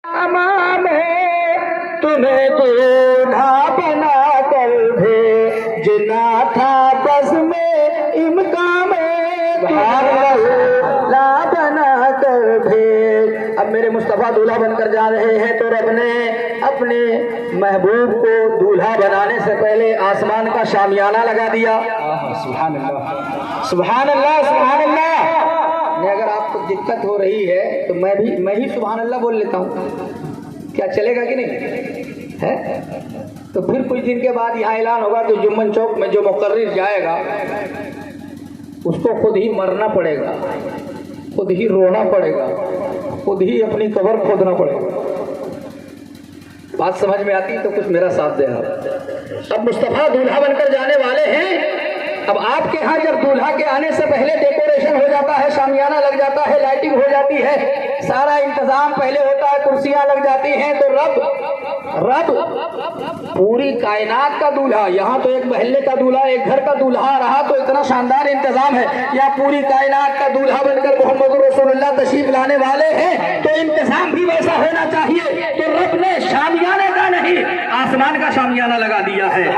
امام ہے تمہیں دولہا بنا کر بھیجنا تھا بس میں امکان دولہا بنا کر بھیج۔ اب میرے مصطفیٰ دولہا بن کر جا رہے ہیں تو رب نے اپنے محبوب کو دولہا بنانے سے پہلے آسمان کا شامیانہ لگا دیا۔ سبحان اللہ سبحان اللہ سبحان اللہ۔ اگر آپ کو دقت ہو رہی ہے تو میں ہی سبحان اللہ بول لیتا ہوں، کیا چلے گا کہ نہیں ہے؟ تو پھر کچھ دن کے بعد یہاں اعلان ہوگا کہ جمن چوک میں جو مقرر جائے گا اس کو خود ہی مرنا پڑے گا، خود ہی رونا پڑے گا، خود ہی اپنی قبر کھودنا پڑے گا۔ بات سمجھ میں آتی تو کچھ میرا ساتھ دینا۔ اب مصطفیٰ دولہا بن کر جانے والے ہیں۔ اب آپ کے ہاں جب دولہا کے آنے سے پہلے ڈیکوریشن ہو جاتا ہے، شامیانہ لگ جاتا ہے، لائٹنگ ہو جاتی ہے، سارا انتظام پہلے ہوتا ہے، کرسیاں لگ جاتی ہیں، تو رب پوری کائنات کا دولہا، یہاں تو ایک محلے کا دولہا، ایک گھر کا دولہا رہا تو اتنا شاندار انتظام ہے، یا پوری کائنات کا دولہا بن کر محمد رسول اللہ تشریف لانے والے ہیں تو انتظام بھی ویسا ہونا چاہیے۔ تو رب نے شامیانے کا نہیں، آسمان کا شامیانہ لگا دیا ہے،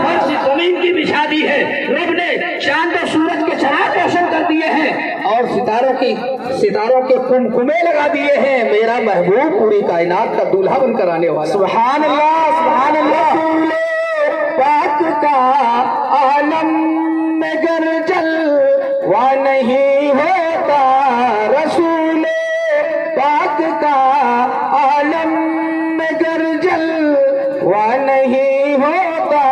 فرش زمین کی بچھا دی ہے، رب نے چاند و سورج کے چراغ روشن کر دیے ہیں اور ستاروں کے کمکمے لگا دیے ہیں۔ میرا محبوب پوری کائنات کا دولہا بن کر آنے والا۔ سبحان اللہ سبحان اللہ۔ رسول پاک کا عالم میں گر جلوہ نہیں ہوتا، رسول پاک کا عالم میں گر جلوہ نہیں ہوتا،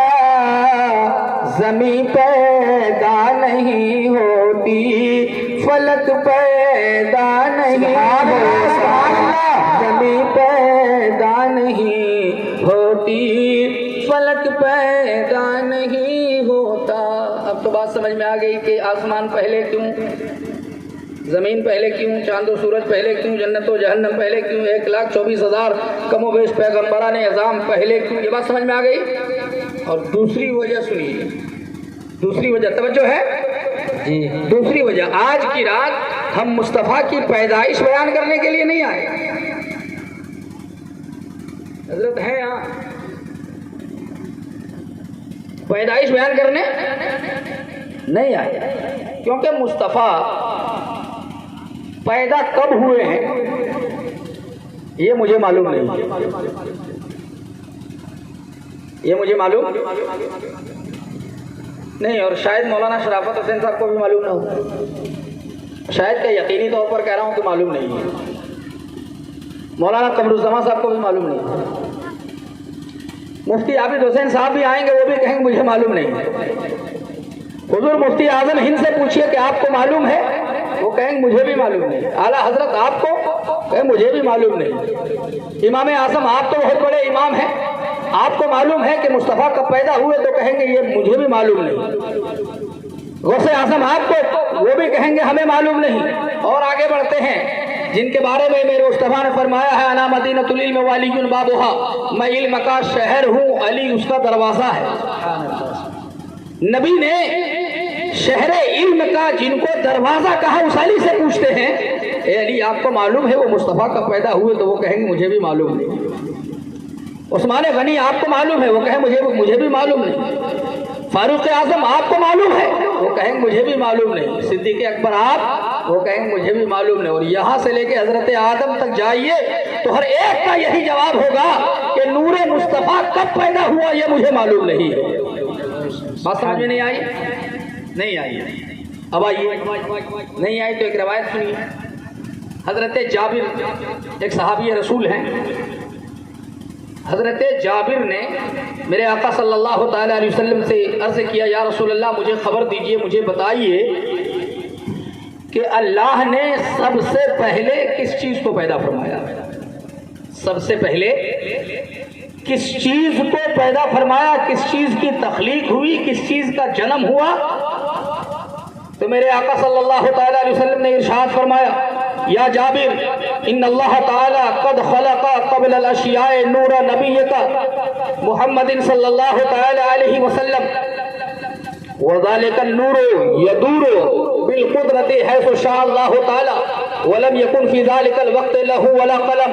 زمین پیدا نہیں ہوتی، فلک پیدا نہیں ہوتا، زمین پیدا نہیں ہوتی، فلک پیدا نہیں ہوتا۔ اب تو بات سمجھ میں آ گئی کہ آسمان پہلے کیوں، زمین پہلے کیوں، چاند و سورج پہلے کیوں، جنت و جہنم پہلے کیوں، 1,24,000 کم و بیش پیغمبران اعظام پہلے کیوں، یہ بات سمجھ میں آ گئی۔ اور دوسری وجہ سنیے، دوسری وجہ توجہ ہے جی، دوسری وجہ آج کی رات ہم مصطفیٰ کی پیدائش بیان کرنے کے لیے نہیں آئے، حضرت ہے یہاں پیدائش بیان کرنے نہیں آئے، کیونکہ مصطفیٰ پیدا کب ہوئے ہیں یہ مجھے معلوم نہیں، یہ مجھے معلوم نہیں، اور شاید مولانا شرافت حسین صاحب کو بھی معلوم نہ ہو، شاید کہ یقینی طور پر کہہ رہا ہوں کہ معلوم نہیں ہے، مولانا قمرالزمان صاحب کو بھی معلوم نہیں ہے، مفتی عابد حسین صاحب بھی آئیں گے وہ بھی کہیں گے مجھے معلوم نہیں ہے، حضور مفتی اعظم ہند سے پوچھئے کہ آپ کو معلوم ہے، وہ کہیں گے مجھے بھی معلوم نہیں، اعلیٰ حضرت آپ کو کہیں مجھے بھی معلوم نہیں، امام اعظم آپ تو بہت بڑے امام ہیں، آپ کو معلوم ہے کہ مصطفیٰ کب پیدا ہوئے تو کہیں گے یہ مجھے بھی معلوم نہیں، غوث اعظم آپ کو وہ بھی کہیں گے ہمیں معلوم نہیں۔ اور آگے بڑھتے ہیں جن کے بارے میں میرے مصطفیٰ نے فرمایا ہے انا مدینۃ العلم وعلی بابھا، میں علم کا شہر ہوں، علی اس کا دروازہ ہے۔ نبی نے شہر علم کا جن کو دروازہ کہا اس علی سے پوچھتے ہیں اے علی آپ کو معلوم ہے وہ مصطفیٰ کب پیدا ہوئے تو وہ کہیں گے مجھے بھی معلوم نہیں۔ عثمان غنی آپ کو معلوم ہے، وہ کہیں مجھے بھی معلوم نہیں۔ فاروق اعظم آپ کو معلوم ہے، وہ کہیں مجھے بھی معلوم نہیں۔ صدیق اکبر آپ، وہ کہیں مجھے بھی معلوم نہیں۔ اور یہاں سے لے کے حضرت آدم تک جائیے تو ہر ایک کا یہی جواب ہوگا کہ نور مصطفیٰ کب پیدا ہوا یہ مجھے معلوم نہیں ہے۔ بات سمجھ میں نہیں آئی؟ نہیں آئی؟ اب آئیے، نہیں آئی تو ایک روایت سنیے۔ حضرت جابر ایک صحابی رسول ہیں، حضرت جابر نے میرے آقا صلی اللہ تعالیٰ علیہ وسلم سے عرض کیا یا رسول اللہ مجھے خبر دیجئے، مجھے بتائیے کہ اللہ نے سب سے پہلے کس چیز کو پیدا فرمایا، سب سے پہلے کس چیز کو پیدا فرمایا، کس چیز کی تخلیق ہوئی، کس چیز کا جنم ہوا؟ تو میرے آقا صلی اللہ تعالیٰ علیہ وسلم نے ارشاد فرمایا یا جابر ان اللہ تعالیٰ قد خلق قبل الاشیاء نور نبیک محمد صلی اللہ تعالیٰ علیہ وسلم وذلك النور يدور بالقدرة حيث شاء الله تعالى ولم يكن في ذلك الوقت له ولا قلم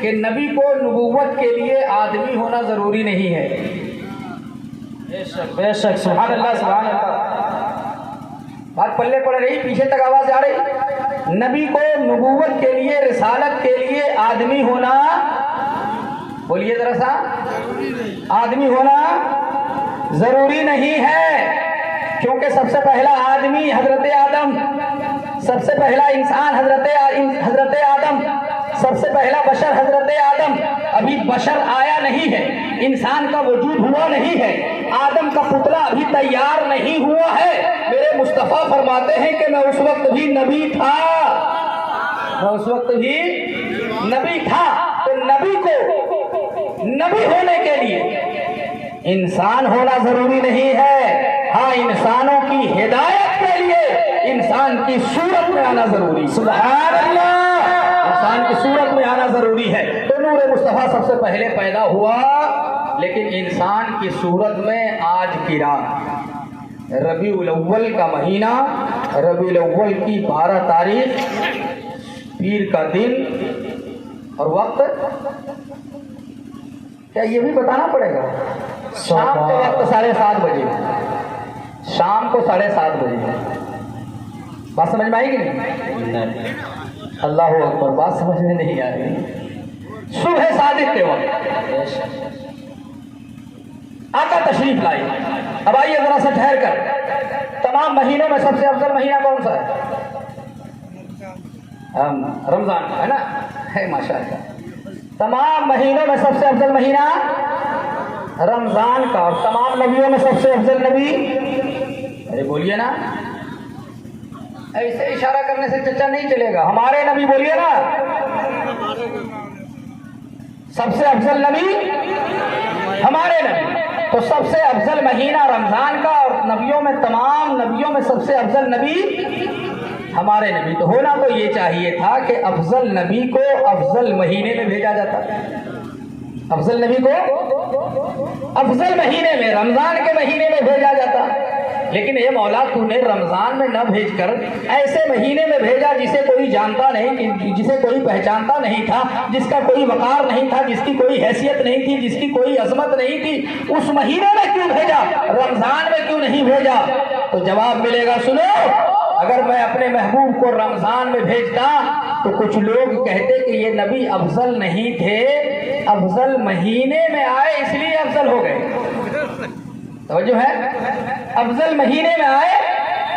کہ نبی کو نبوت کے لیے آدمی ہونا ضروری نہیں ہے. بے شک سبحان اللہ سبحان اللہ. بات پلے پڑ رہی, پیچھے تک آواز آ رہی. نبی کو نبوت کے لیے, رسالت کے لیے آدمی ہونا, بولیے ذرا سا, آدمی ہونا ضروری نہیں ہے. کیونکہ سب سے پہلا آدمی حضرت آدم, سب سے پہلا انسان حضرت آدم, سب سے پہلا بشر حضرت آدم. ابھی بشر آیا نہیں ہے, انسان کا وجود ہوا نہیں ہے, آدم کا پتلا ابھی تیار نہیں ہوا ہے. میرے مصطفیٰ فرماتے ہیں کہ میں اس وقت بھی نبی تھا, میں اس وقت بھی نبی تھا. تو نبی کو نبی ہونے کے لیے انسان ہونا ضروری نہیں ہے. ہاں, انسانوں کی ہدایت کے لیے انسان کی صورت میں آنا ضروری. سبحان اللہ. انسان کی صورت میں آنا ضروری ہے. تو نور مصطفیٰ سب سے پہلے پیدا ہوا, لیکن انسان کی صورت میں آج کی رات ربیع الاول کا مہینہ, ربیع الاول کی 12 تاریخ, پیر کا دن اور وقت کیا یہ بھی بتانا پڑے گا؟ شام کے وقت 7:30 بجے, شام کو 7:30 بجے. بات سمجھ میں آئی کہ نہیں؟ اللہ اکبر, بات سمجھ میں نہیں آ رہی. صبح صادق کے وقت آقا تشریف لائی. اب آئیے ذرا سا ٹھہر کر, تمام مہینوں میں سب سے افضل مہینہ کون سا ہے؟ رمضان ہے نا, ہے ماشاء اللہ. تمام مہینوں میں سب سے افضل مہینہ رمضان کا, اور تمام نبیوں میں سب سے افضل نبی, ارے بولیے نا, ایسے اشارہ کرنے سے چچا نہیں چلے گا. ہمارے نبی بولیے نا, سب سے افضل نبی ہمارے نبی. تو سب سے افضل مہینہ رمضان کا, اور نبیوں میں, تمام نبیوں میں سب سے افضل نبی ہمارے نبی. تو ہونا تو یہ چاہیے تھا کہ افضل نبی کو افضل مہینے میں بھیجا جاتا. افضل نبی کو افضل مہینے میں, رمضان کے مہینے میں بھیجا جاتا. لیکن اے مولا, تو نے رمضان میں نہ بھیج کر ایسے مہینے میں بھیجا جسے کوئی جانتا نہیں, جسے کوئی پہچانتا نہیں تھا, جس کا کوئی وقار نہیں تھا, جس کی کوئی حیثیت نہیں تھی, جس کی کوئی عظمت نہیں تھی. اس مہینے میں کیوں بھیجا, رمضان میں کیوں نہیں بھیجا؟ تو جواب ملے گا, سنو, اگر میں اپنے محبوب کو رمضان میں بھیجتا تو کچھ لوگ کہتے کہ یہ نبی افضل نہیں تھے, افضل مہینے میں آئے اس لیے افضل ہو گئے. توجہ ہے, افضل مہینے میں آئے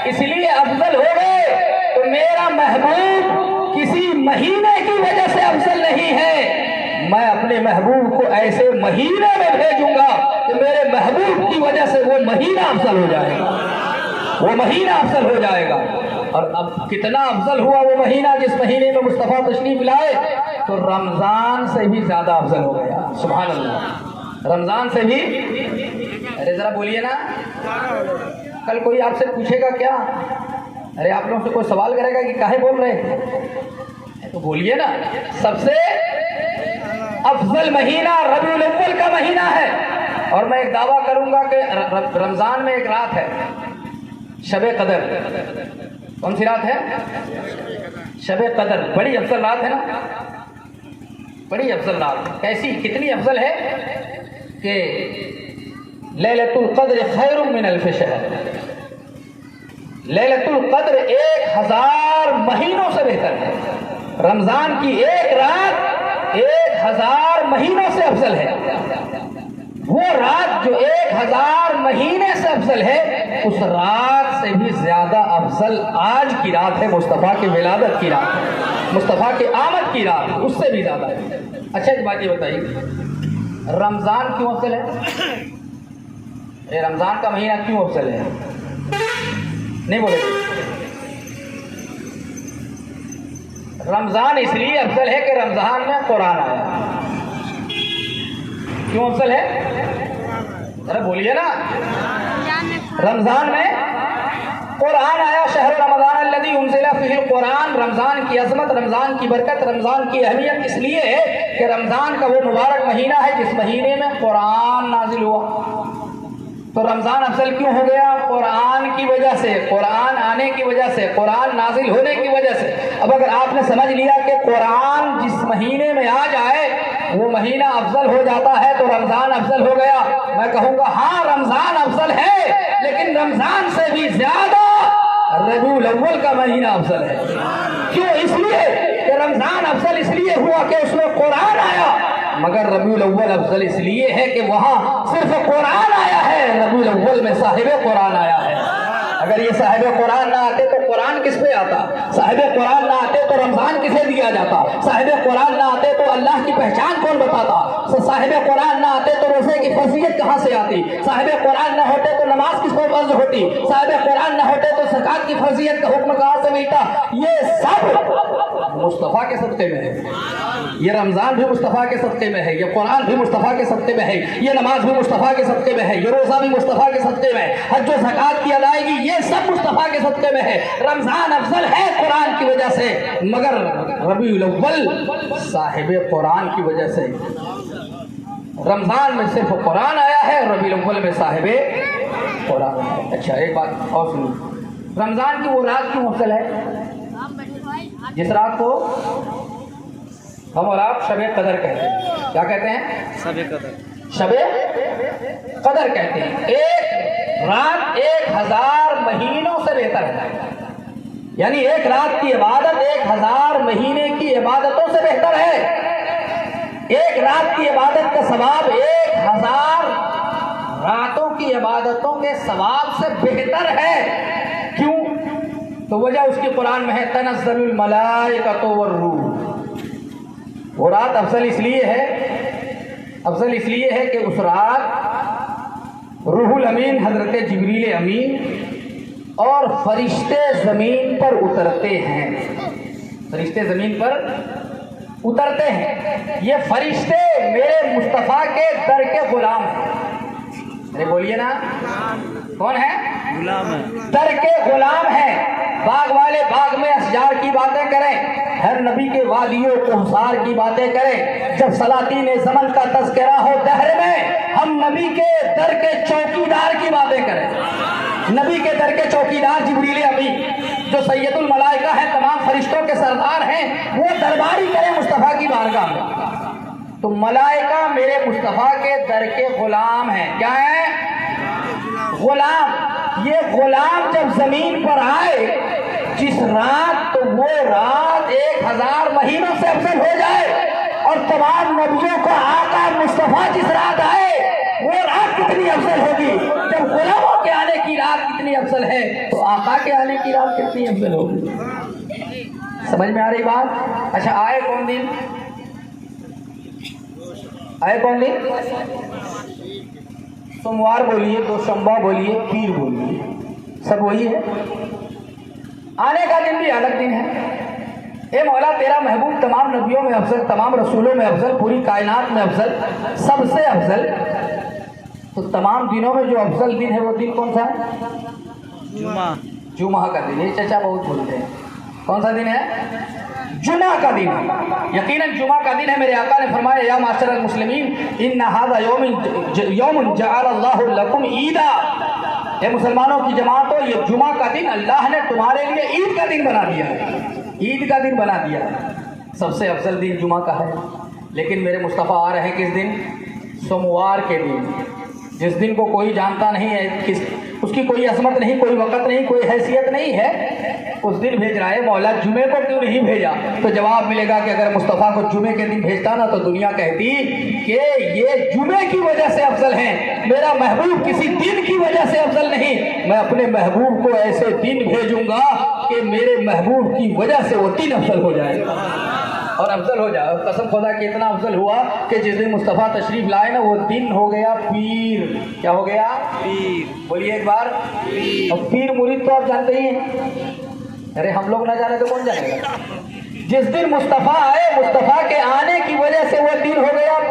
اس لیے افضل ہو گئے. تو میرا محبوب کسی مہینے کی وجہ سے افضل نہیں ہے, میں اپنے محبوب کو ایسے مہینے میں بھیجوں گا کہ میرے محبوب کی وجہ سے وہ مہینہ افضل ہو جائے گا, وہ مہینہ افضل ہو جائے گا. اور اب کتنا افضل ہوا وہ مہینہ جس مہینے میں مصطفیٰ تشریف لائے, تو رمضان سے بھی زیادہ افضل ہو گیا. سبحان اللہ, رمضان سے بھی. ارے ذرا بولیے نا, کل کوئی آپ سے پوچھے گا کیا, ارے آپ لوگوں سے کوئی سوال کرے گا کہ کاہے بول رہے ہیں, تو بولیے نا. سب سے افضل مہینہ ربیع الاول کا مہینہ ہے. اور میں ایک دعویٰ کروں گا کہ رمضان میں ایک رات ہے, شب قدر. کون سی رات ہے؟ شب قدر. بڑی افضل رات ہے نا, بڑی افضل رات. کیسی, کتنی افضل ہے کہ لیلۃ القدر خیر من الف شہر. لیلۃ القدر 1000 مہینوں سے بہتر ہے. رمضان کی ایک رات 1000 مہینوں سے افضل ہے. وہ رات جو 1000 مہینے سے افضل ہے, اس رات سے بھی زیادہ افضل آج کی رات ہے, مصطفیٰ کی ولادت کی رات ہے, مصطفیٰ کی آمد کی رات, اس سے بھی زیادہ ہے. اچھا ایک بات یہ بتائیے, رمضان کیوں افضل ہے؟ یہ رمضان کا مہینہ کیوں افضل ہے؟ نہیں بولے. رمضان اس لیے افضل ہے کہ رمضان میں قرآن آیا. کیوں افضل ہے؟ ذرا بولیے نا. رمضان میں قرآن آیا. شہر رمضان الذی انزل فیہ القرآن. رمضان کی عظمت, رمضان کی برکت, رمضان کی اہمیت اس لیے ہے کہ رمضان کا وہ مبارک مہینہ ہے جس مہینے میں قرآن نازل ہوا. تو رمضان افضل کیوں ہو گیا؟ قرآن کی وجہ سے، قرآن آنے کی وجہ سے، قرآن نازل ہونے کی وجہ سے۔ اب اگر آپ نے سمجھ لیا کہ قرآن جس مہینے میں آ جائے وہ مہینہ افضل ہو جاتا ہے تو رمضان افضل ہو گیا، میں کہوں گا ہاں رمضان افضل ہے، لیکن رمضان سے بھی زیادہ ربیع الاول کا مہینہ افضل ہے۔ کیوں؟ اس لیے کہ رمضان افضل اس لیے ہوا کہ اس میں قرآن آیا، مگر ربیع الاول افضل اس لیے ہے کہ وہاں صرف قرآن آیا ہے، ربیع الاول میں صاحب قرآن آیا ہے۔ اگر یہ صاحب قرآن نہ آتے تو قرآن کس پہ آتا؟ صاحب قرآن نہ آتے تو رمضان کسے دیا جاتا؟ صاحب قرآن نہ آتے تو اللہ کی پہچان کون بتاتا؟ صاحب قرآن نہ آتے تو روزے کی فرضیت کہاں سے آتی؟ صاحب قرآن نہ ہوتے تو نماز کس کو فرض ہوتی؟ صاحب قرآن نہ ہوتے تو زکات کی فرضیت کا حکم کہاں سے ملتا؟ یہ سب مصطفیٰ کے صدقے میں ہے۔ یہ رمضان بھی مصطفیٰ کے صدقے میں ہے، یہ قرآن بھی مصطفیٰ کے صدقے میں ہے، یہ نماز بھی مصطفیٰ کے صدقے میں ہے، یہ روزہ بھی مصطفیٰ کے صدقے میں ہے، حج و زکات کی ادائیگی یہ سب مصطفیٰ کے صدقے میں ہے۔ رمضان افضل ہے قرآن کی وجہ سے، مگر ربیع الاول صاحب قرآن کی وجہ سے۔ رمضان میں صرف قرآن آیا ہے، ربیع الاول میں صاحب قرآن ہے۔ اچھا ایک بات اور سنو، رمضان کی وہ رات کیوں افضل ہے جس رات کو ہم اور آپ شب قدر کہتے ہیں؟ کیا کہتے ہیں؟ شب قدر، شب قدر کہتے ہیں۔ ایک رات 1000 مہینوں سے بہتر ہے، یعنی ایک رات کی عبادت 1000 مہینے کی عبادتوں سے بہتر ہے۔ ایک رات کی عبادت کا ثواب 1000 راتوں کی عبادتوں کے ثواب سے بہتر ہے۔ کیوں؟ تو وجہ اس کی قرآن میں ہے تنزل الملائکۃ والروح۔ وہ رات افضل اس لیے ہے کہ اس رات روح الامین حضرت جبریل امین اور فرشتے زمین پر اترتے ہیں۔ فرشتے زمین پر اترتے ہیں۔ یہ فرشتے میرے مصطفیٰ کے در کے غلام ہیں۔ ارے بولیے نا، کون ہے؟ غلام ہے، در کے غلام ہیں۔ باغ والے باغ میں اشجار کی باتیں کریں، ہر نبی کے وادیوں کوہسار کی باتیں کریں، جب سلاطین زمن کا تذکرہ ہو دہر میں ہم نبی کے در کے چوکیدار کی باتیں کریں۔ نبی کے در کے چوکیدار جبریل امین جو سید الملائکہ ہیں، تمام فرشتوں کے سردار ہیں، وہ درباری کریں مصطفیٰ کی بارگاہ میں۔ تو ملائکہ میرے مصطفیٰ کے در کے غلام ہیں۔ کیا ہیں؟ غلام۔ یہ غلام جب زمین پر آئے جس رات، تو وہ رات 1000 مہینوں سے افضل ہو جائے، اور تمام نبیوں کا آقا مصطفیٰ جس رات آئے وہ رات کتنی افضل ہوگی؟ جب غلاموں کے آنے کی رات کتنی افضل ہے تو آقا کے آنے کی رات کتنی افضل ہوگی؟ سمجھ میں آ رہی بات؟ اچھا آئے کون دن؟ آئے کون دن؟ سوموار بولیے، دوشنبہ بولیے، پیر بولیے، سب وہی ہے۔ آنے کا دن بھی الگ دن ہے۔ اے مولا تیرا محبوب تمام نبیوں میں افضل، تمام رسولوں میں افضل، پوری کائنات میں افضل، سب سے افضل، تو تمام دنوں میں جو افضل دن ہے وہ دن کون سا ہے؟ جمعہ، جمعہ کا دن۔ یہ چچا بہت بولتے ہیں، کون سا دن ہے؟ جمعہ کا دن ہے۔ یقیناً جمعہ کا دن ہے۔ میرے آقا نے فرمایا یا معاشر المسلمین ان ھذا یوم جعل اللہ لکم عیدا، اے مسلمانوں کی جماعتوں یہ جمعہ کا دن اللہ نے تمہارے لیے عید کا دن بنا دیا ہے، عید کا دن بنا دیا ہے۔ سب سے افضل دن جمعہ کا ہے، لیکن میرے مصطفیٰ آ رہے ہیں کس دن؟ سوموار کے دن، جس دن کو کوئی جانتا نہیں ہے، اس کی کوئی عظمت نہیں، کوئی وقت نہیں، کوئی حیثیت نہیں ہے، اس دن بھیج رہا ہے۔ مولا جمعے کو کیوں نہیں بھیجا؟ تو جواب ملے گا کہ اگر مصطفیٰ کو جمعے کے دن بھیجتا نا تو دنیا کہتی کہ یہ جمعے کی وجہ سے افضل ہیں، میرا محبوب کسی دن کی وجہ سے افضل نہیں۔ میں اپنے محبوب کو ایسے دن بھیجوں گا کہ میرے محبوب کی وجہ سے وہ دن افضل ہو جائے گا اور افضل ہو جائے۔ قسم خدا کہ اتنا افضل ہوا کہ جس دن مصطفیٰ تشریف لائے نا وہ دن ہو گیا پیر۔ کیا ہو گیا؟ پیر۔ بولیے ایک بار۔ اور پیر مرید تو آپ جانتے ہی ہیں، ارے ہم لوگ نہ جانے تو کون جانے گا؟ جس دن مصطفیٰ آئے، مصطفیٰ کے آنے کی وجہ سے وہ دن ہو گیا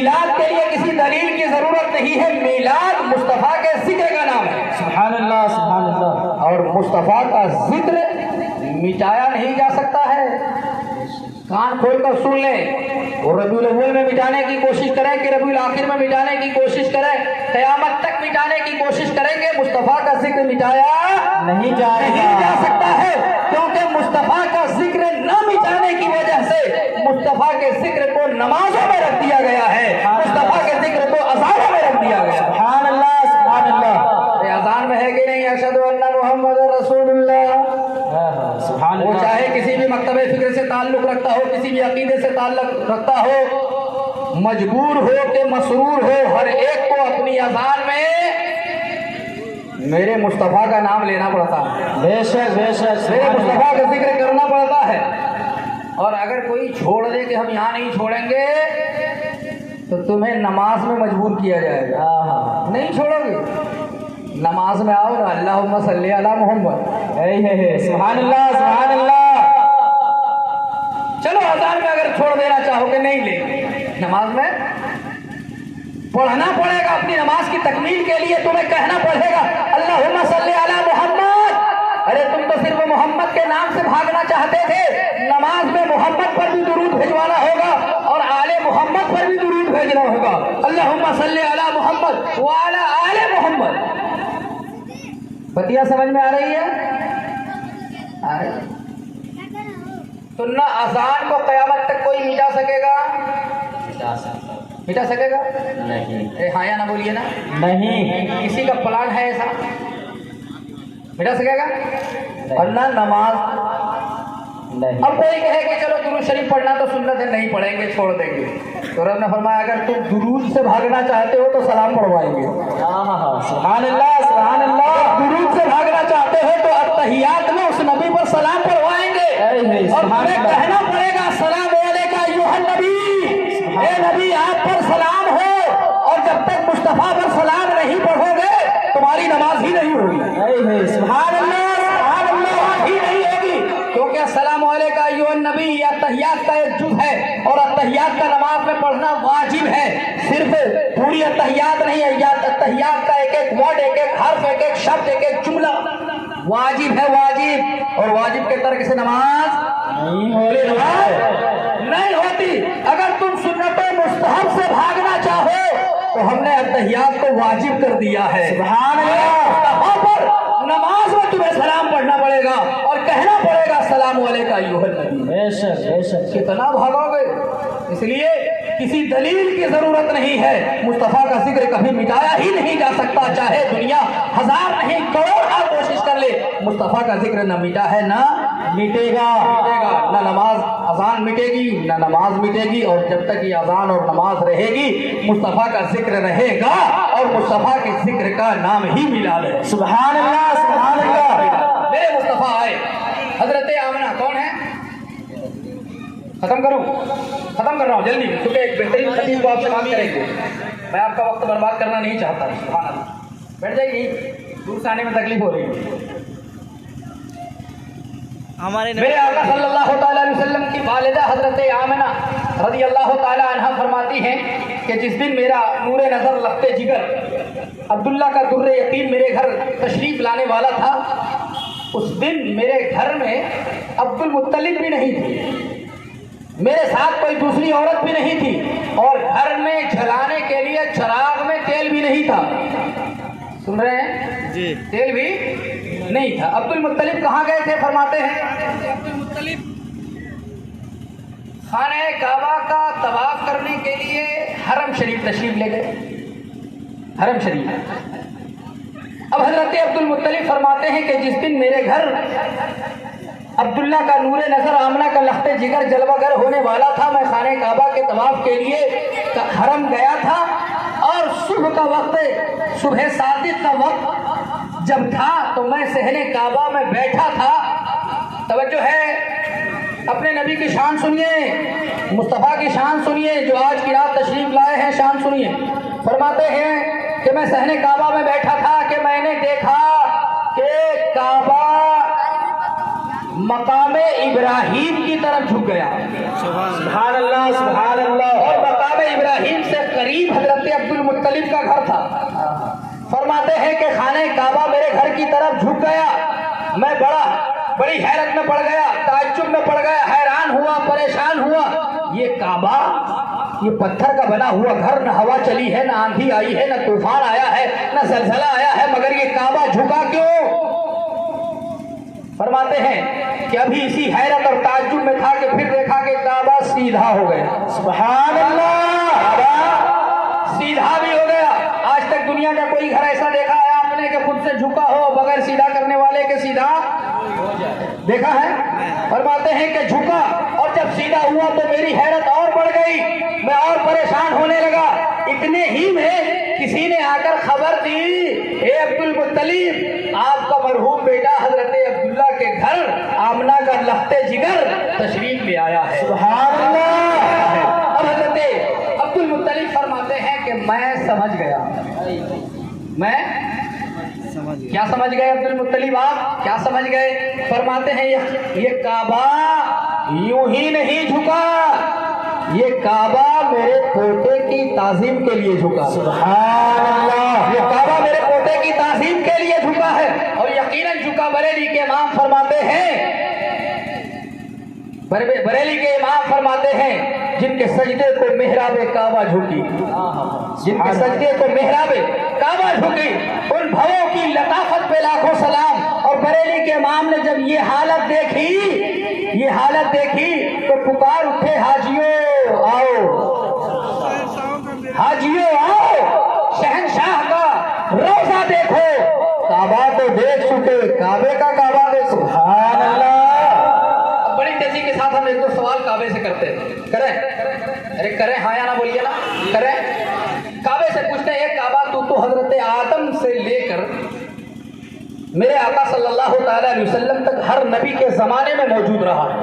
میلاد کے لیے کسی دلیل کی ضرورت نہیں ہے، میلاد مصطفیٰ کے ذکر کا نام ہے، سبحان اللہ سبحان اللہ. اور مصطفیٰ کا ذکر مٹایا نہیں جا سکتا ہے. کان کھول کر سن لیں، وہ ربیع الاول میں مٹانے کی کوشش کریں کہ ربیع الاخر میں مٹانے کی کوشش کریں، قیامت تک مٹانے کی کوشش کریں گے، مصطفیٰ کا ذکر مٹایا نہیں جائے گا. نہیں جا سکتا ہے، کیونکہ مصطفیٰ کا ذکر نہ مٹانے کی وجہ سے مصطفیٰ کے ذکر کو نمازوں میں رکھ دیا گیا ہے، مصطفیٰ کے ذکر کو اذانوں میں رکھ دیا گیا ہے. سبحان اللہ سبحان اللہ. یہ اذان میں ہے کہ نہیں؟ اشہد ان محمد رسول اللہ. سبحان وہ اللہ. چاہے کسی بھی مکتب فکر سے تعلق رکھتا ہو، کسی بھی عقیدے سے تعلق رکھتا ہو، مجبور ہو کہ مسرور ہو، ہر ایک کو اپنی اذان میں میرے مصطفیٰ کا نام لینا پڑتا ہے، بے شک بے شک. میرے مصطفیٰ کا ذکر کرنا پڑتا ہے. اور اگر کوئی چھوڑ دے کہ ہم یہاں نہیں چھوڑیں گے تو تمہیں نماز میں مجبور کیا جائے گا. نہیں چھوڑو گے، نماز میں آؤ نا، اللہم صلی علی محمد. سبحان اللہ سبحان اللہ. چلو اذان میں اگر چھوڑ دینا چاہو کہ نہیں لے، نماز میں پڑھنا پڑے گا. اپنی نماز کی تکمیل کے لیے تمہیں کہنا پڑے گا اللہم صلی علی محمد. ارے تم تو صرف محمد کے نام سے بھاگنا چاہتے تھے، نماز میں محمد پر بھی درود بھجوانا ہوگا اور آل محمد پر بھی درود بھیجنا ہوگا. اللہم صلی علی محمد وعلی آل محمد. بتیا سمجھ میں آ رہی ہے؟ آ رہی. تو نہ اذان کو قیامت تک کوئی مٹا سکے گا، مٹا سکے گا نہیں. ہاں یا نہ بولیے نا. نہیں. کسی کا پلان ہے ایسا مٹا سکے گا؟ اور نہ نماز. نہیں. اب کوئی کہے کہ چلو درود شریف پڑھنا تو سنت ہے، نہیں پڑھیں گے، چھوڑ دیں گے. تو رب نے فرمایا اگر تم درود سے بھاگنا چاہتے ہو تو سلام پڑھوائیں گے. سبحان اللہ سبحان اللہ. درود سے بھاگنا چاہتے ہو تو التحیات میں اس نبی پر سلام پڑھوائیں گے، اور تمہیں کہنا پڑے گا السلام علیکم ایھا النبی، اے نبی آپ پر سلام ہو. اور جب تک مصطفیٰ پر سلام نہیں پڑھو گے تمہاری نماز ہی نہیں ہوگی. سبحان اللہ سبحان اللہ. ہی نہیں ہوگی، کیونکہ السلام علیکم ایھا النبی یہ التحیات کا ایک جز ہے، اور التحیات کا نماز میں پڑھنا واجب ہے. صرف پوری التحیات نہیں ہے، التحیات کا ایک ایک ورڈ، ایک ایک حرف، ایک ایک شبد، ایک ایک جملہ واجب ہے، واجب. اور واجب کے ترک سے نماز نہیں ہوتی. اگر تم سنت مستحب سے بھاگنا چاہو تو ہم نے التحیات کو واجب کر دیا ہے. سبحان اللہ. مصطفیٰ پر نماز میں تمہیں سلام پڑھنا پڑے گا اور کہنا پڑے گا السلام علیکم ایھا النبی. بے شک بے شک. کتنا بھاگو گے؟ اس لیے کسی دلیل کی ضرورت نہیں ہے. مصطفیٰ کا ذکر کبھی مٹایا ہی نہیں جا سکتا، چاہے دنیا ہزار نہیں کروڑ بار کوشش کر لے. مصطفیٰ کا ذکر نہ مٹا ہے نہ مٹے گا. نہ نماز اذان مٹے گی نہ نماز مٹے گی. اور جب تک یہ اذان اور نماز رہے گی مصطفیٰ کا ذکر رہے گا، اور مصطفیٰ کے ذکر کا نام ہی میلاد ہے. سبحان اللہ سبحان اللہ. میرے مصطفیٰ آئے. حضرت آمنہ کون ہے؟ ختم کر رہا ہوں جلدی، کیونکہ ایک بہترین خطیب کو آپ سے بات کریں گے. میں آپ کا وقت برباد کرنا نہیں چاہتا. سبحان اللہ. بیٹھ جائیے، دور سے آنے میں تکلیف ہو رہی ہے. ہمارے میرے آقا صلی اللہ تعالیٰ علیہ وسلم کی والدہ حضرت آمنہ رضی اللہ تعالیٰ عنہ فرماتی ہیں کہ جس دن میرا نور نظر لخت جگر عبداللہ کا در یتیم میرے گھر تشریف لانے والا تھا، اس دن میرے گھر میں عبد المطلب بھی نہیں تھی، میرے ساتھ کوئی دوسری عورت بھی نہیں تھی، اور گھر میں جلانے کے لیے چراغ میں تیل بھی نہیں تھا. سن رہے ہیں؟ جی. تیل بھی نہیں تھا. عبد المطلب کہاں گئے تھے؟ فرماتے ہیں عبد المطلب خانہ کعبہ کا طواف کرنے کے لیے حرم شریف تشریف لے گئے. حرم شریف. اب حضرت عبد المطلب فرماتے ہیں کہ جس دن میرے گھر عبداللہ کا نور نظر آمنہ کا لخت جگر جلوہ گر ہونے والا تھا، میں خانہ کعبہ کے طواف کے لیے حرم گیا تھا، اور صبح کا وقت، صبح صادق کا وقت جب تھا تو میں صحن کعبہ میں بیٹھا تھا. توجہ ہے، اپنے نبی کی شان سنیے، مصطفیٰ کی شان سنیے، جو آج کی رات تشریف لائے ہیں شان سنیے. فرماتے ہیں کہ میں صحن کعبہ میں بیٹھا تھا کہ میں نے دیکھا کہ کعبہ مقام ابراہیم کی طرف جھک گیا. سبحان اللہ سبحان اللہ. اور مقام ابراہیم سے فرماتے ہیں کہ خانہ کعبہ میرے گھر کی طرف جھک گیا، میں بڑی حیرت میں پڑ گیا، تعجب میں پڑ گیا، حیران ہوا، پریشان ہوا۔ یہ کعبہ، یہ پتھر کا بنا ہوا گھر، نہ ہوا چلی ہے، نہ آندھی آئی ہے، نہ طوفان آیا ہے، نہ زلزلہ آیا ہے، مگر یہ کعبہ جھکا کیوں؟ فرماتے ہیں کہ ابھی اسی حیرت اور تعجب میں تھا کہ پھر دیکھا کہ کعبہ سیدھا ہو گیا۔ سبحان اللہ، کعبہ سیدھا بھی ہو گیا۔ آج تک دنیا کا کوئی گھر ایسا دیکھا ہے آپ نے کہ خود سے جھکا ہو بغیر سیدھا کرنے والے کے سیدھا دیکھا ہے؟ فرماتے ہیں کہ جھکا، اور جب سیدھا ہوا تو میری حیرت اور بڑھ گئی، میں اور پریشان ہونے لگا۔ اتنے ہی میں کسی نے آ کر خبر دی، اے عبد المطلب، آپ کا مرحوم بیٹا حضرت عبداللہ کے گھر آمنہ کا لخت جگر تشریف لے آیا ہے۔ سبحان اللہ۔ اب حضرت عبد المطلب فرماتے ہیں کہ میں سمجھ گیا، میں کیا سمجھ گئے عبد المطلب؟ آپ کیا سمجھ گئے؟ فرماتے ہیں یہ کعبہ یوں ہی نہیں جھکا، یہ کعبہ میرے پوتے کی تعظیم کے لیے جھکا۔ سبحان اللہ، یہ کعبہ میرے پوتے کی تعظیم کے لیے جھکا ہے، اور یقیناً جھکا۔ بریلی کے امام فرماتے ہیں، بریلی کے امام فرماتے ہیں جن کے سجدے کو محراب کعبہ جھکی، جن کے سجدے کو محراب کعبہ جھکی، ان بھووں کی لطافت پہ لاکھوں سلام۔ اور بریلی کے امام نے جب یہ حالت دیکھی تو پکار اٹھے، حاجیوں آؤ، حاجیوں آؤ، شہنشاہ کا روزہ دیکھو، کعبہ تو دیکھ چکے، کعبے کا کعبہ دیکھو۔ سبحان اللہ۔ بڑی تیزی کے ساتھ ہم ایک دو سوال کعبے سے کرتے ہیں، کریں ہاں یا نہ بولیے نا، کریں۔ کعبے سے پوچھتے ہیں، کعبہ تو حضرت آدم سے لے کر میرے آقا صلی اللہ تعالیٰ علیہ وسلم تک ہر نبی کے زمانے میں موجود رہا ہے،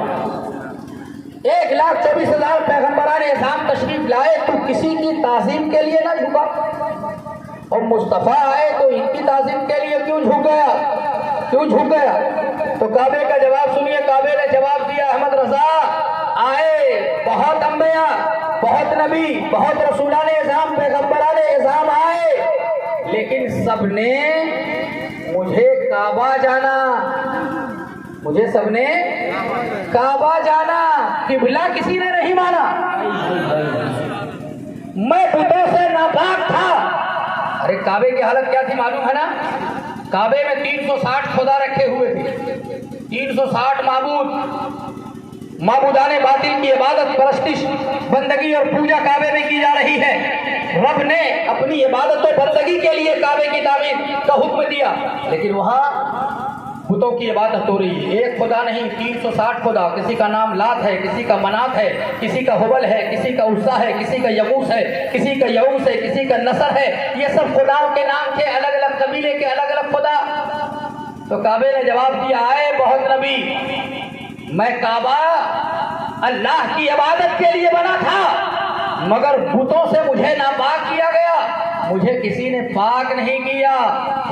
1,24,000 پیغمبران اعظام تشریف لائے، تو کسی کی تعظیم کے لیے نہ جھکا، اور مصطفیٰ آئے تو ان کی تعظیم کے لیے کیوں جھک گیا؟ تو کعبے کا جواب سنیے۔ کعبے نے جواب دیا، احمد رضا، آئے بہت انبیاء، بہت نبی، بہت رسولان اعظام، پیغمبران اعظام آئے، لیکن سب نے مجھے کعبہ جانا، قبلہ کسی نے نہیں مانا، میں بتوں سے ناپاک تھا۔ ارے کعبے کی حالت کیا تھی معلوم ہے نا؟ کعبے میں 360 خدا رکھے ہوئے تھے، 360 معبودان باطل کی عبادت، پرستش، بندگی اور پوجا کعبے میں کی جا رہی ہے۔ رب نے اپنی عبادت و بندگی کے لیے کعبے کی تعمیر کا حکم دیا، لیکن وہاں بتوں کی عبادت ہو رہی ہے۔ ایک خدا نہیں، 360 خدا، کسی کا نام لات ہے، کسی کا منات ہے، کسی کا حبل ہے، کسی کا عزا ہے، کسی کا یغوث ہے، کسی کا یعوث ہے، کسی کا نصر ہے۔ یہ سب خداؤں کے نام تھے، الگ الگ قبیلے کے الگ الگ خدا۔ تو کعبے نے جواب دیا، آئے بہت نبی، میں کعبہ اللہ کی عبادت کے لیے بنا تھا، مگر بتوں سے مجھے ناپاک کیا گیا، مجھے کسی نے پاک نہیں کیا،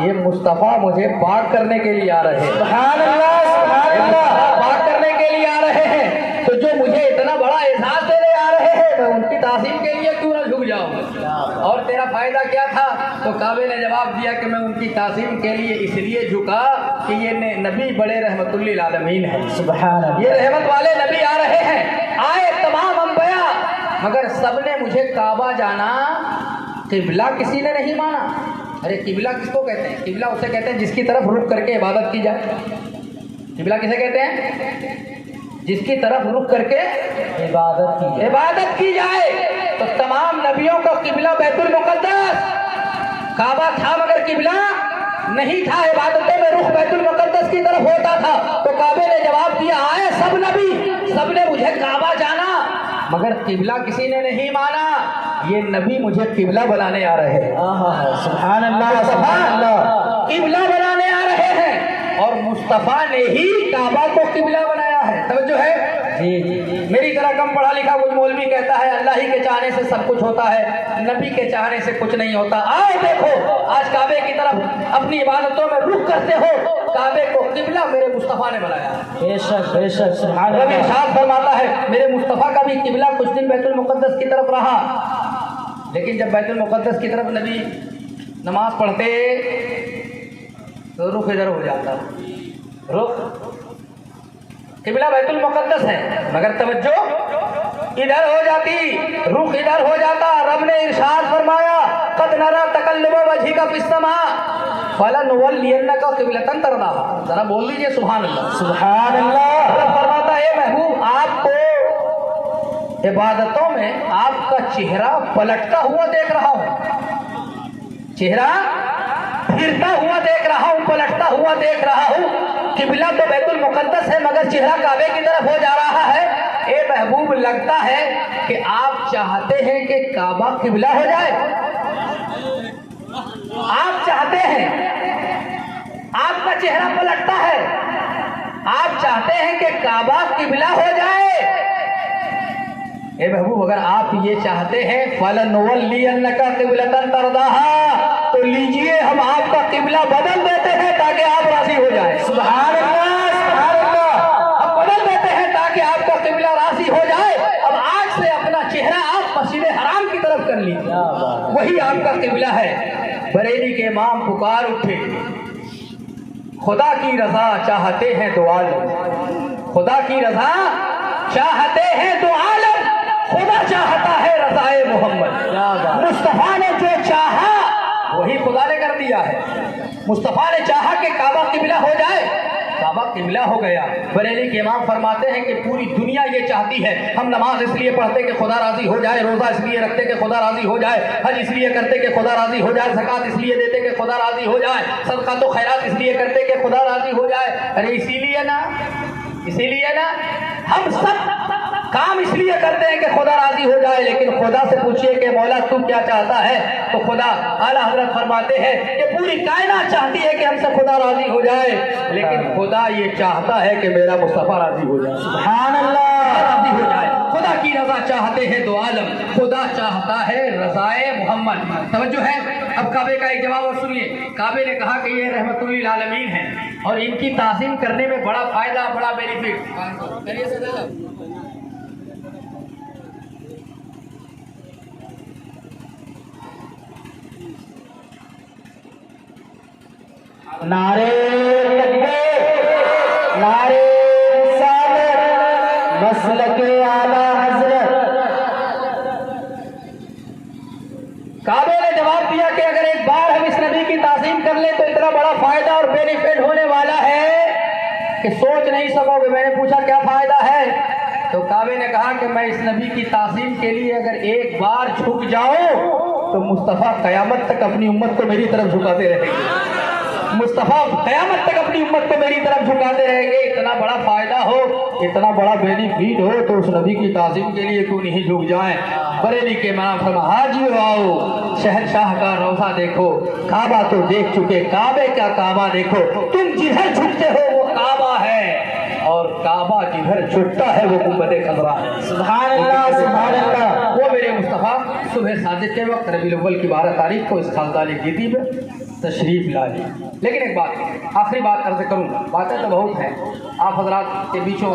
یہ مصطفیٰ مجھے پاک کرنے کے لیے آ رہے ہیں۔ سبحان اللہ، سبحان اللہ۔ پاک کرنے کے لیے آ رہے ہیں، تو جو مجھے اتنا بڑا اعزاز دینے آ رہے ہیں، میں ان کی تعظیم کے لیے کیوں نہ جھک جاؤں؟ اور تیرا فائدہ کیا تھا؟ تو کعبے نے جواب دیا کہ میں ان کی تعظیم کے لیے اس لیے جھکا کہ یہ نبی بڑے رحمت للعالمین ہیں، سبحان اللہ۔ یہ رحمت والے نبی آ رہے ہیں، آئے تمام انبیاء، مگر سب نے مجھے کعبہ جانا، قبلہ کسی نے نہیں مانا۔ ارے قبلہ کس کو کہتے ہیں؟ قبلہ اسے کہتے ہیں جس کی طرف رخ کر کے عبادت کی جائے۔ قبلہ کسے کہتے ہیں؟ جس کی طرف رخ کر کے عبادت کی جائے۔ تو تمام نبیوں کا قبلہ بیت المقدس، کعبہ تھا مگر قبلہ نہیں تھا، عبادتوں میں رخ بیت المقدس کی طرف ہوتا تھا۔ تو کعبے نے جواب دیا، آئے سب نبی، سب نے مجھے کعبہ جانا، مگر قبلہ کسی نے نہیں مانا، یہ نبی مجھے قبلہ بنانے آ رہے ہیں۔ سبحان اللہ، سبحان اللہ۔ قبلہ بنانے آ رہے ہیں، اور مصطفیٰ نے ہی کعبہ کو قبلہ بنایا ہے۔ توجہ ہے؟ میری طرح کم پڑھا لکھا کوئی مولوی کہتا ہے اللہ ہی کے چاہنے سے سب کچھ ہوتا ہے، نبی کے چاہنے سے کچھ نہیں ہوتا۔ آؤ دیکھو، آج کعبے کی طرف اپنی عبادتوں میں رخ کرتے ہو، کعبے کو قبلہ میرے مصطفیٰ نے بنایا ہے۔ بے شک، بے شک، سبحان ربی اللہ۔ ارشاد فرماتا ہے میرے مصطفیٰ کا بھی قبلہ کچھ دن بیت المقدس کی طرف رہا، لیکن جب بیت المقدس کی طرف نبی نماز پڑھتے تو رخ ادھر ہو جاتا، رخ قبلہ بیت المقدس ہے مگر توجہ ادھر ہو جاتی، رخ ادھر ہو جاتا۔ رب نے ارشاد فرمایا قد نرى تقلب وجهك في السماء فلنولينك قبلة ترضاها، ذرا بول لیجئے سبحان اللہ سبحان اللہ۔ رب فرماتا ہے محبوب آپ کو عبادتوں میں آپ کا چہرہ پلٹتا ہوا دیکھ رہا ہوں، چہرہ پھرتا ہوا دیکھ رہا ہوں، پلٹتا ہوا دیکھ رہا ہوں۔ قبلہ تو بیت المقدس ہے مگر چہرہ کعبے کی طرف ہو جا رہا ہے۔ اے محبوب لگتا ہے کہ آپ چاہتے ہیں کہ کعبہ قبلہ ہو جائے، آپ چاہتے ہیں، آپ کا چہرہ پلٹتا ہے، آپ چاہتے ہیں کہ کعبہ قبلہ ہو جائے۔ اے محبوب اگر آپ یہ چاہتے ہیں فَلَنُوَلِّيَنَّكَ قِبْلَةً تَرْضَاهَا، تو لیجئے ہم آپ کا قبلہ بدل دیتے ہیں تاکہ آپ راضی ہو جائیں۔ سبحان اللہ، سبحان اللہ۔ ہم بدل دیتے ہیں تاکہ آپ کا قبلہ راضی ہو جائے۔ اب آج سے اپنا چہرہ آپ مسجد حرام کی طرف کر لیجئے، وہی آپ کا قبلہ ہے۔ بریلی کے امام پکار اٹھے، خدا کی رضا چاہتے ہیں دو عالم، خدا کی رضا چاہتے ہیں دو عالم، خدا چاہتا ہے رضائے محمد۔ مصطفیٰ نے جو چاہا وہی خدا نے کر دیا ہے۔ مصطفیٰ نے چاہا کہ کعبہ قبلہ ہو جائے، کعبہ قبلہ ہو گیا۔ بریلی کے امام فرماتے ہیں کہ پوری دنیا یہ چاہتی ہے، ہم نماز اس لیے پڑھتے کہ خدا راضی ہو جائے، روزہ اس لیے رکھتے کہ خدا راضی ہو جائے، حج اس لیے کرتے کہ خدا راضی ہو جائے، زکوٰۃ اس لیے دیتے کہ خدا راضی ہو جائے، صدقات و خیرات اس لیے کرتے کہ خدا راضی ہو جائے۔ ارے اسی لیے نا ہم سب کام اس لیے کرتے ہیں کہ خدا راضی ہو جائے، لیکن خدا سے پوچھئے کہ مولا تو کیا چاہتا ہے، تو خدا اعلیٰ حضرت فرماتے ہیں کہ پوری کائنات چاہتی ہے کہ ہم سے خدا راضی ہو جائے، لیکن خدا یہ چاہتا ہے کہ میرا مصطفیٰ راضی ہو جائے۔ سبحان اللہ، راضی ہو جائے۔ خدا کی رضا چاہتے ہیں دو عالم، خدا چاہتا ہے رضائے محمد۔ توجہ ہے؟ اب کعبے کا ایک جواب اور سنیے۔ کعبے نے کہا کہ یہ رحمت للعالمین ہیں اور ان کی تعظیم کرنے میں بڑا فائدہ، بڑا بینیفٹ۔ نعرے تکبیر، نعرے رسالت، مسلک اعلیٰ حضرت۔ کعبے نے جواب دیا کہ اگر ایک بار ہم اس نبی کی تعظیم کر لیں تو اتنا بڑا فائدہ اور بینیفٹ ہونے والا ہے کہ سوچ نہیں سکو گے۔ میں نے پوچھا کیا فائدہ ہے، تو کعبے نے کہا کہ میں اس نبی کی تعظیم کے لیے اگر ایک بار جھک جاؤں تو مصطفیٰ قیامت تک اپنی امت کو میری طرف جھکاتے رہیں گے، مصطفیٰ قیامت تک اپنی امت کو میری طرف جھکاتے رہیں گے۔ اتنا بڑا فائدہ ہو، اتنا بڑا بینیفٹ ہو تو اس نبی کی تعظیم کے لیے کیوں نہیں جھک جائیں۔ بریلی کے امام فرما حاجی آؤ شہنشاہ کا روضہ دیکھو، کعبہ تو دیکھ چکے، کعبے کا کعبہ دیکھو، تم جدھر جھکتے ہو وہ کعبہ ہے اور کعبہ جدھر جھکتا ہے وہ گنبد خضرا ہے۔ سبحان اللہ، سبحان اللہ۔ وہ میرے مصطفیٰ صبح صادق کے وقت ربیع الاول کی 12 تاریخ کو اس خالدہ گیتی میں تشریف لائے۔ لیکن ایک بات، آخری بات عرض کروں گا، باتیں تو بہت ہیں، آپ حضرات کے بیچوں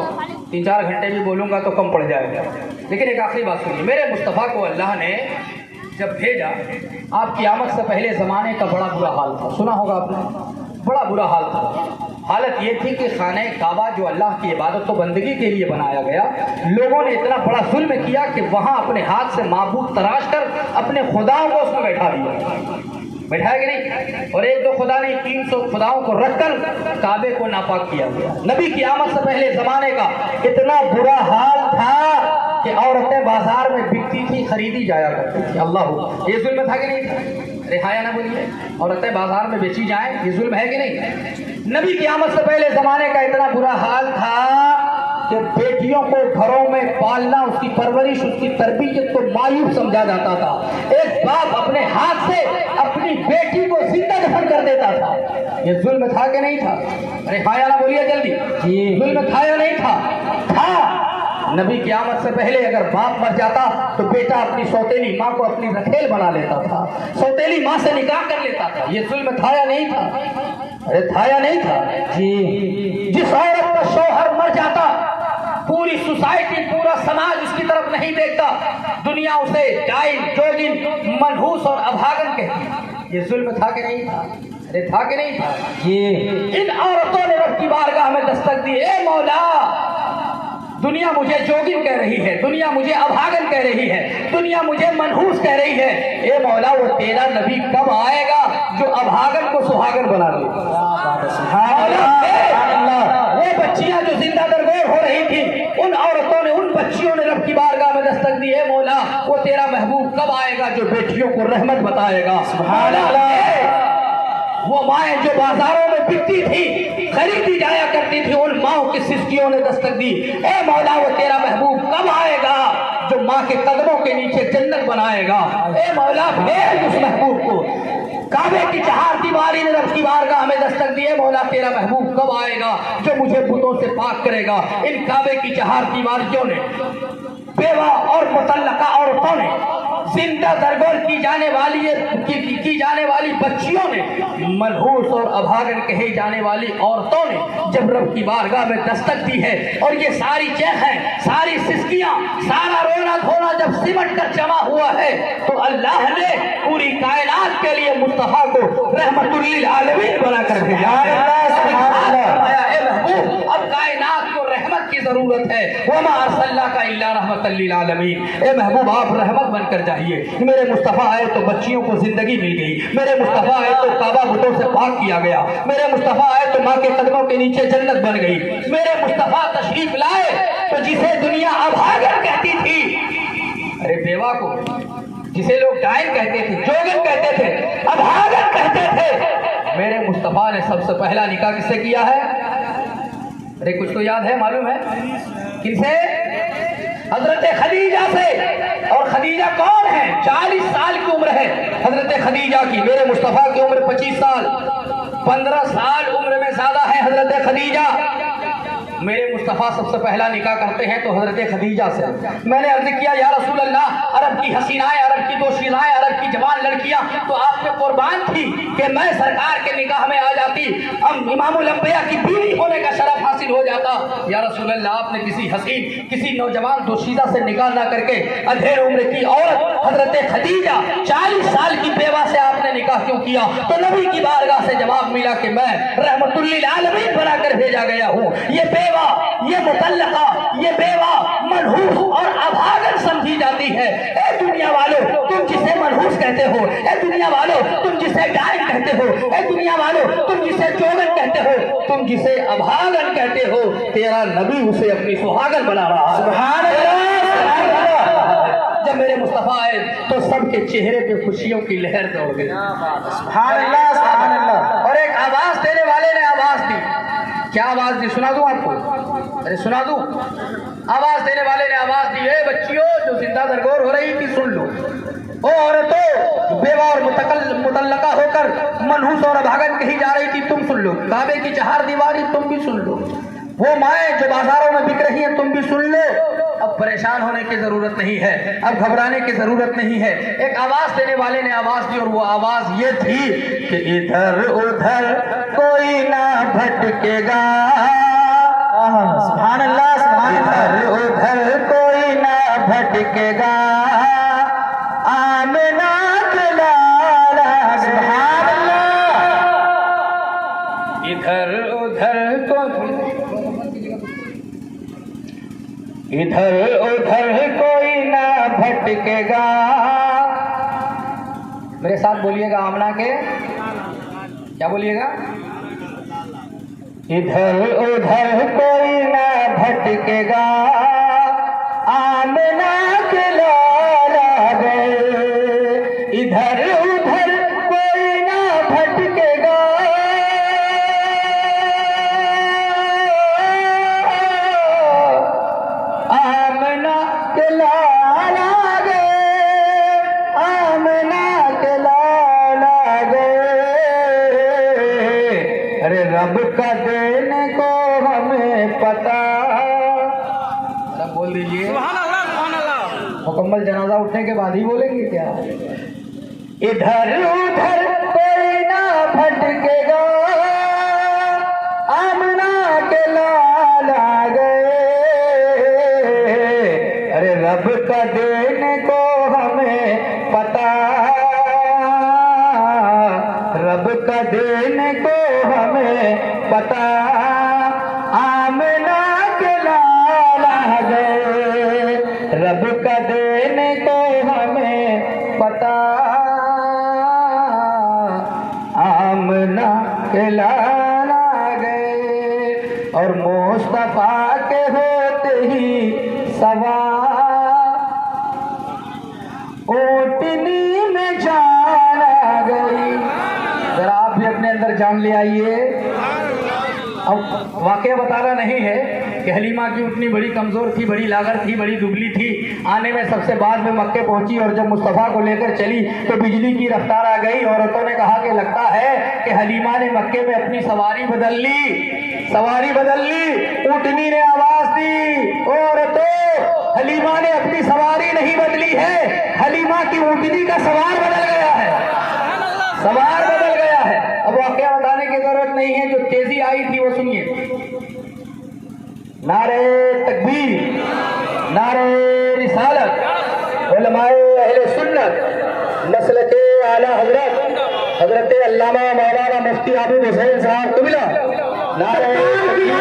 3-4 گھنٹے بھی بولوں گا تو کم پڑ جائے گا، لیکن ایک آخری بات سنیے۔ میرے مصطفیٰ کو اللہ نے جب بھیجا، آپ کی آمد سے پہلے زمانے کا بڑا برا حال تھا، سنا ہوگا آپ نے، بڑا برا حال تھا۔ حالت یہ تھی کہ خانہ کعبہ جو اللہ کی عبادت و بندگی کے لیے بنایا گیا، لوگوں نے اتنا بڑا ظلم کیا کہ وہاں اپنے ہاتھ سے معبود تراش کر اپنے خداؤں کو اس میں بیٹھا دیا، بیٹھایا کہ نہیں؟ اور ایک دو خدا نہیں، 300 خداؤں کو رکھ کر کعبے کو ناپاک کیا گیا۔ نبی کی آمد سے پہلے زمانے کا اتنا برا حال تھا کہ عورتیں بازار میں بکتی تھی، خریدی جایا کرتی تھی۔ اللہ ہو، یہ ظلم تھا کہ نہیں تھا؟ رہایا نہ بولیے، عورتیں بازار میں بیچی جائیں، یہ ظلم ہے کہ نہیں؟ نبی کی آمد سے پہلے زمانے کا اتنا برا حال تھا کہ بیٹیوں کو گھروں میں پالنا، اس کی پرورش، اس کی تربیت کو معیوب سمجھا جاتا تھا۔ ایک باپ اپنے ہاتھ سے اپنی بیٹی کو زندہ دفن کر دیتا تھا، یہ ظلم تھا کہ نہیں تھا؟ ارے ہایا نہ بولیے جلدی، ظلم تھا یا نہیں تھا؟ تھا۔ نبی کی آمد سے پہلے اگر باپ مر جاتا تو بیٹا اپنی سوتیلی ماں کو اپنی رکھیل بنا لیتا تھا، سوتیلی ماں سے نکاح کر لیتا تھا، یہ ظلم تھا یا نہیں تھا؟ ارے تھا یا نہیں تھا؟ جس عورت کا شوہر مر جاتا پوری سوسائٹی، پورا سماج اس کی طرف نہیں دیکھتا، دنیا اسے ڈائن، جوگن، منحوس اور ابھاگن کہتی، یہ ظلم تھا کہ نہیں تھا؟ ارے تھا کہ نہیں تھا؟ جی ان عورتوں نے رب کی بارگاہ میں دستک دی، اے مولا دنیا مجھے جوگن کہہ رہی ہے، دنیا مجھے ابھاگن کہہ رہی ہے، دنیا مجھے منحوس کہہ رہی ہے، اے مولا وہ تیرا نبی کب آئے گا جو ابھاگن کو سہاگن بنا دے؟ وہ بچیاں جو زندہ درگور ہو رہی تھیں، ان عورتوں نے، ان بچیوں نے رب کی بارگاہ میں دستک دی، اے مولا وہ تیرا محبوب کب آئے گا جو بیٹیوں کو رحمت بتائے گا؟ سبحان اللہ۔ وہ مائیں جو بازاروں میں بکتی تھی، خریدی جایا کرتی تھی، ان ماؤں کی سسکیوں نے دستک دی، اے مولا وہ تیرا محبوب کب آئے گا جو ماں کے قدموں کے نیچے جنت بنائے گا؟ اے مولا بھیج اس محبوب کو۔ کعبے کی چہار دیواری نے رب کی بارگاہ میں دستک دی، اے مولا تیرا محبوب کب آئے گا جو مجھے بتوں سے پاک کرے گا؟ ان کعبے کی چہار دیواریوں نے، بیوہ اور مطلقہ عورتوں نے، زندہ درگور کی جانے والی بچیوں نے، منحوس اور ابھاگن کہے جانے والی عورتوں نے جب رب کی بارگاہ میں دستک دی ہے، اور یہ ساری چیخیں، ساری سسکیاں، سارا رونا دھونا جب سمٹ کر جمع ہوا ہے، تو اللہ نے پوری کائنات کے لیے مصطفیٰ کو رحمت للعالمین بنا کر بھیجا۔ اے محبوب اب کائنات کو رحمت کی ضرورت ہے، وما ارسلناک الا رحمت للعالمین۔ اے محبوب آپ رحمت بن کر جائیے۔ میرے مصطفیٰ آئے تو بچیوں کو زندگی مل گئی، میرے مصطفیٰ آئے تو کعبہ بتوں سے پاک کیا گیا، میرے مصطفیٰ آئے تو ماں کے قدموں کے نیچے جنت بن گئی، میرے مصطفیٰ تشریف لائے تو جسے دنیا ابھاگن کہتی تھی، ارے بیوہ کو جسے لوگ ڈائن کہتے تھے، جوگن کہتے تھے، ابھاگن کہتے تھے، میرے مصطفیٰ نے سب سے پہلا نکاح کس سے کیا ہے؟ ارے کچھ تو یاد ہے، معلوم ہے کن سے؟ حضرت خدیجہ سے۔ اور خدیجہ کون ہے؟ 40 سال کی عمر ہے حضرت خدیجہ کی، میرے مصطفیٰ کی عمر 25 سال، 15 سال عمر میں زیادہ ہے حضرت خدیجہ۔ میرے مصطفیٰ سب سے پہلا نکاح کرتے ہیں تو حضرت خدیجہ سے۔ میں نے عرض کیا یا رسول اللہ، عرب کی حسینائیں، عرب کی دوشیزائیں، عرب کی جوان لڑکیاں تو آپ پہ قربان تھی کہ میں سرکار کے نکاح میں آ جاتی، امام الانبیاء کی بیوی ہونے کا شرف حاصل ہو جاتا۔ یا رسول اللہ آپ نے کسی حسین، کسی نوجوان دوشیزہ سے نکاح نہ کر کے ادھیر عمر کی عورت حضرت خدیجہ 40 سال کی بیوہ سے آپ نے نکاح کیوں کیا؟ تو نبی کی بارگاہ سے جواب ملا کہ میں رحمت للعالمین بنا کر بھیجا گیا ہوں۔ یہ بیوہ، یہ مطلقہ، یہ بیوہ منحوس اور ابھاگن سمجھی جاتی ہے۔ اے دنیا والو تم جسے منحوس کہتے ہو، اے دنیا والو تم جسے ڈائن کہتے ہو، اے دنیا والو تم جسے چوگن کہتے ہو، تم جسے ابھاگن کہتے ہو، تیرا نبی اسے اپنی سہاگن بنا رہا۔ سبحان اللہ۔ جب میرے مصطفیٰ آئے تو سب کے چہرے پہ خوشیوں کی لہر دوڑ گئی۔ سبحان اللہ، سبحان اللہ۔ اور ایک آواز دینے والے نے آواز دی، کیا آواز دی؟ سنا دوں آپ کو؟ ارے سنا دوں؟ آواز دینے والے نے آواز دی، اے بچیوں جو زندہ درگور ہو رہی تھی سن لو، او عورتوں بیوہ اور مطلقہ ہو کر منحوس اور ابھاگن کہی جا رہی تھی تم سن لو، کعبے کی چہار دیواری تم بھی سن لو، وہ مائیں جو بازاروں میں بک رہی ہیں تم بھی سن لو۔ اب پریشان ہونے کی ضرورت نہیں ہے، اب گھبرانے کی ضرورت نہیں ہے۔ ایک آواز دینے والے نے آواز دی اور وہ آواز یہ تھی کہ ادھر ادھر کوئی نہ بھٹکے گا، سبحان اللہ، سبحان اللہ، ادھر ادھر کوئی نہ بھٹکے گا، آمنہ کے لالا، سبحان اللہ، ادھر ادھر کوئی نہ بھٹکے گا۔ میرے ساتھ بولیے گا، آمنہ کے کیا بولیے گا؟ ادھر ادھر کوئی نہ بھٹکے گا، آمنہ کے لالا گئے، ادھر ادھر کوئی نہ بھٹکے گا، آمنہ کے لالا گئے، آمنہ کے لالا گئے، ارے رب کا دینے کو ہمیں پتا، سب بول دیجیے سبحان اللہ، سبحان اللہ، مکمل جنازہ اٹھنے کے بعد ہی بولیں گے کیا؟ ادھر ادھر کوئی نہ بھٹکے گا، آمنہ کے لالا گئے، ارے رب کا دینے کو ہمیں پتا، کا دینے کو ہمیں پتا آمنہ کے لالا گئے رب کا دینے کو ہمیں پتا آمنہ کے لالا گئے اور مصطفیٰ کے ہوتے ہی سوار اوٹنی میں جان آ گئی. ذرا آپ بھی اپنے اندر جان لے آئیے. اب واقعہ بتانا نہیں ہے کہ حلیمہ کی اتنی بڑی کمزور تھی, بڑی لاغر تھی, بڑی دبلی تھی. آنے میں سب سے بعد میں مکے پہنچی اور جب مصطفیٰ کو لے کر چلی تو بجلی کی رفتار آ گئی. عورتوں نے کہا کہ لگتا ہے کہ حلیمہ نے مکے میں اپنی سواری بدل لی. اونٹنی نے آواز دی, عورتوں حلیمہ نے اپنی سواری نہیں بدلی ہے, حلیمہ کی اونٹنی کا سوار بدل گیا ہے. اب واقعہ بتانے کی ضرورت نہیں ہے, جو تیزی آئی تھی وہ سنیے. نعرہ تکبیر, نعرہ رسالت, علماء اہل سنت مسلک اعلی حضرت علامہ مولانا مفتی عابد حسین صاحب قبلہ, نعرہ تکبیر.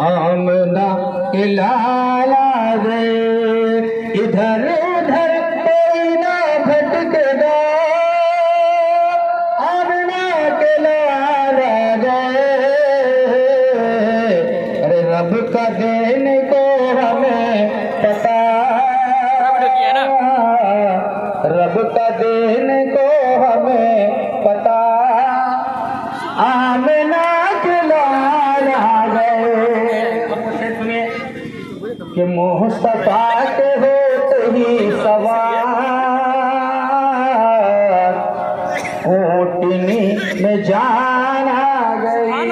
آمنہ کے لالا گئے ادھر ادھر کوئی نہ بھٹکے گا, آمنہ کے لالا گئے ارے رب کا دینے کو ہمیں پتا, رب کا دینے کو ہمیں پتا آمنہ کے لالا گئے. کہ مصطفیٰ کے ہوتے ہی سوار اونٹنی میں جان آ گئی.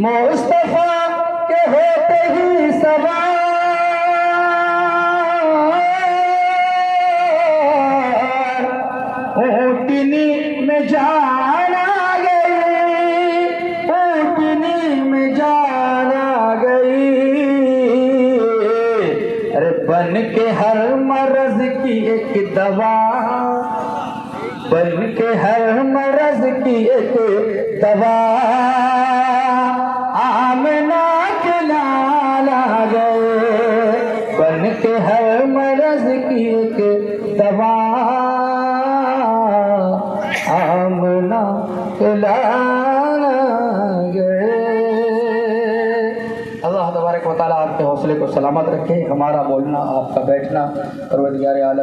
مصطفیٰ کے ہوتے ہی سوار اونٹنی میں جان آ گئی, اونٹنی میں جان آ گئی. ارے بن کے ہر مرض کی ایک دوا, بن کے ہر مرض کی ایک دوا آمنہ کے لالا گئے, بن کے ہر مرض کی ایک دوا آمنہ کے لالا گئے. اللہ تبارک و تعالیٰ آپ کے حوصلے کو سلامت رکھے. ہمارا بولنا, آپ کا بیٹھنا پروردگار عالم